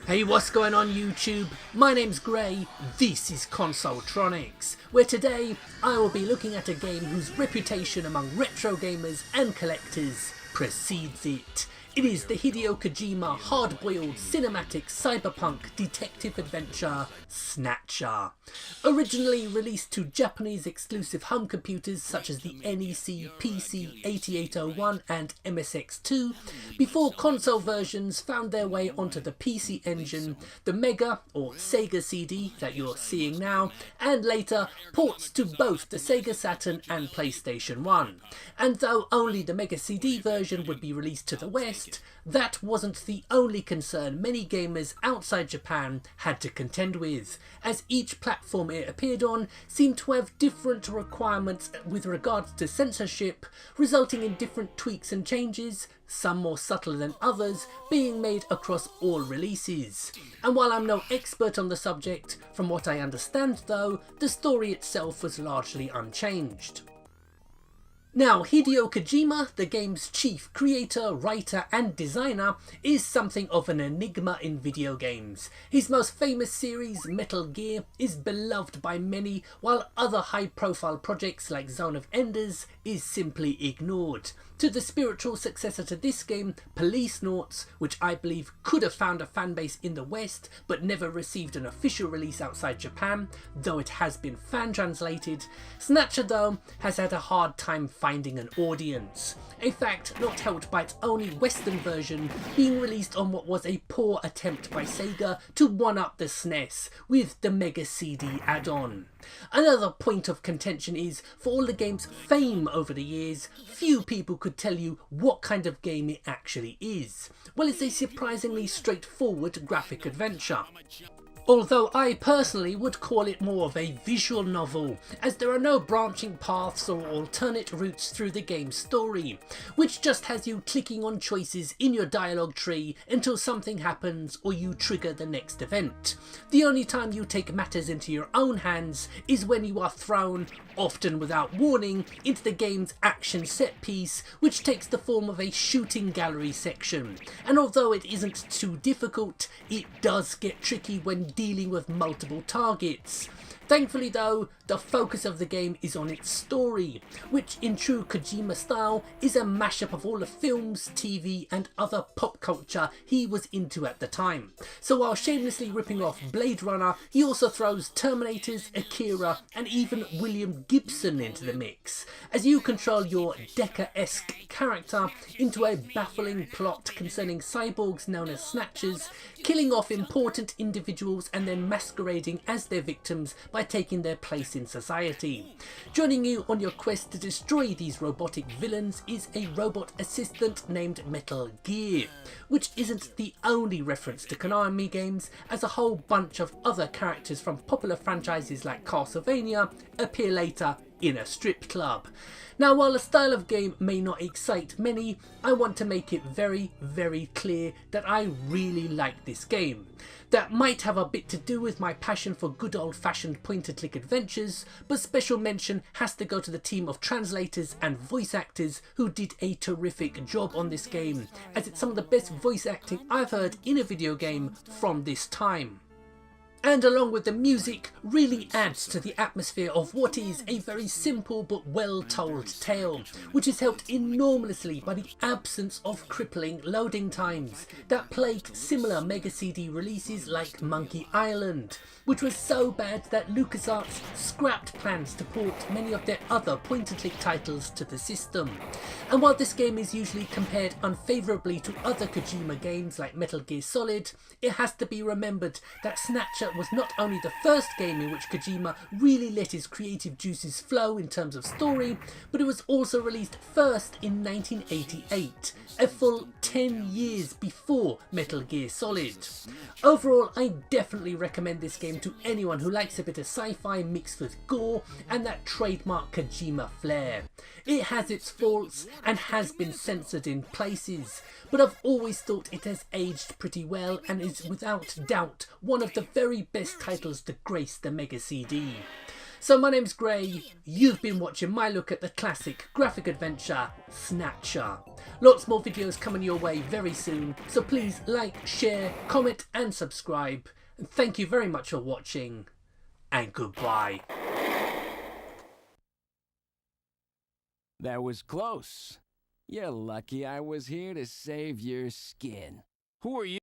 Hey, what's going on YouTube? My name's Gray, this is Consoletronix, where today I will be looking at a game whose reputation among retro gamers and collectors precedes it. It is the Hideo Kojima hard-boiled cinematic cyberpunk detective adventure Snatcher. Originally released to Japanese exclusive home computers such as the NEC, PC 8801 and MSX2, before console versions found their way onto the PC Engine, the Mega or SEGA CD that you're seeing now, and later ports to both the Sega Saturn and PlayStation 1. And though only the Mega CD version would be released to the West, that wasn't the only concern many gamers outside Japan had to contend with, as each platform it appeared on seemed to have different requirements with regards to censorship, resulting in different tweaks and changes, some more subtle than others, being made across all releases. And while I'm no expert on the subject, from what I understand though, the story itself was largely unchanged. Now, Hideo Kojima, the game's chief creator, writer and designer, is something of an enigma in video games. His most famous series, Metal Gear, is beloved by many, while other high-profile projects like Zone of Enders is simply ignored. To the spiritual successor to this game, Policenauts, which I believe could have found a fanbase in the West but never received an official release outside Japan, though it has been fan-translated, Snatcher though has had a hard time finding an audience. A fact not helped by its only Western version being released on what was a poor attempt by Sega to one-up the SNES with the Mega CD add-on. Another point of contention is, for all the game's fame over the years, few people could tell you what kind of game it actually is. Well, it's a surprisingly straightforward graphic adventure. Although I personally would call it more of a visual novel, as there are no branching paths or alternate routes through the game's story, which just has you clicking on choices in your dialogue tree until something happens or you trigger the next event. The only time you take matters into your own hands is when you are thrown, often without warning, into the game's action set piece, which takes the form of a shooting gallery section. And although it isn't too difficult, it does get tricky when dealing with multiple targets. Thankfully though, the focus of the game is on its story, which in true Kojima style is a mashup of all the films, TV and other pop culture he was into at the time. So while shamelessly ripping off Blade Runner, he also throws Terminators, Akira and even William Gibson into the mix, as you control your Decker-esque character into a baffling plot concerning cyborgs known as Snatchers, killing off important individuals and then masquerading as their victims by taking their place in society. Joining you on your quest to destroy these robotic villains is a robot assistant named Metal Gear, which isn't the only reference to Konami games, as a whole bunch of other characters from popular franchises like Castlevania appear later in a strip club. Now, while the style of game may not excite many, I want to make it very, very clear that I really like this game. That might have a bit to do with my passion for good old-fashioned point-and-click adventures, but special mention has to go to the team of translators and voice actors who did a terrific job on this game, as it's some of the best voice acting I've heard in a video game from this time. And along with the music, really adds to the atmosphere of what is a very simple but well-told tale, which is helped enormously by the absence of crippling loading times that plagued similar Mega CD releases like Monkey Island, which was so bad that LucasArts scrapped plans to port many of their other point-and-click titles to the system. And while this game is usually compared unfavourably to other Kojima games like Metal Gear Solid, it has to be remembered that Snatcher was not only the first game in which Kojima really let his creative juices flow in terms of story, but it was also released first in 1988, a full 10 years before Metal Gear Solid. Overall, I definitely recommend this game to anyone who likes a bit of sci-fi mixed with gore and that trademark Kojima flair. It has its faults and has been censored in places, but I've always thought it has aged pretty well and is without doubt one of the very best titles to grace the Mega CD. So my name's Gray, you've been watching my look at the classic graphic adventure, Snatcher. Lots more videos coming your way very soon, so please like, share, comment and subscribe. And thank you very much for watching, and goodbye. That was close. You're lucky I was here to save your skin. Who are you?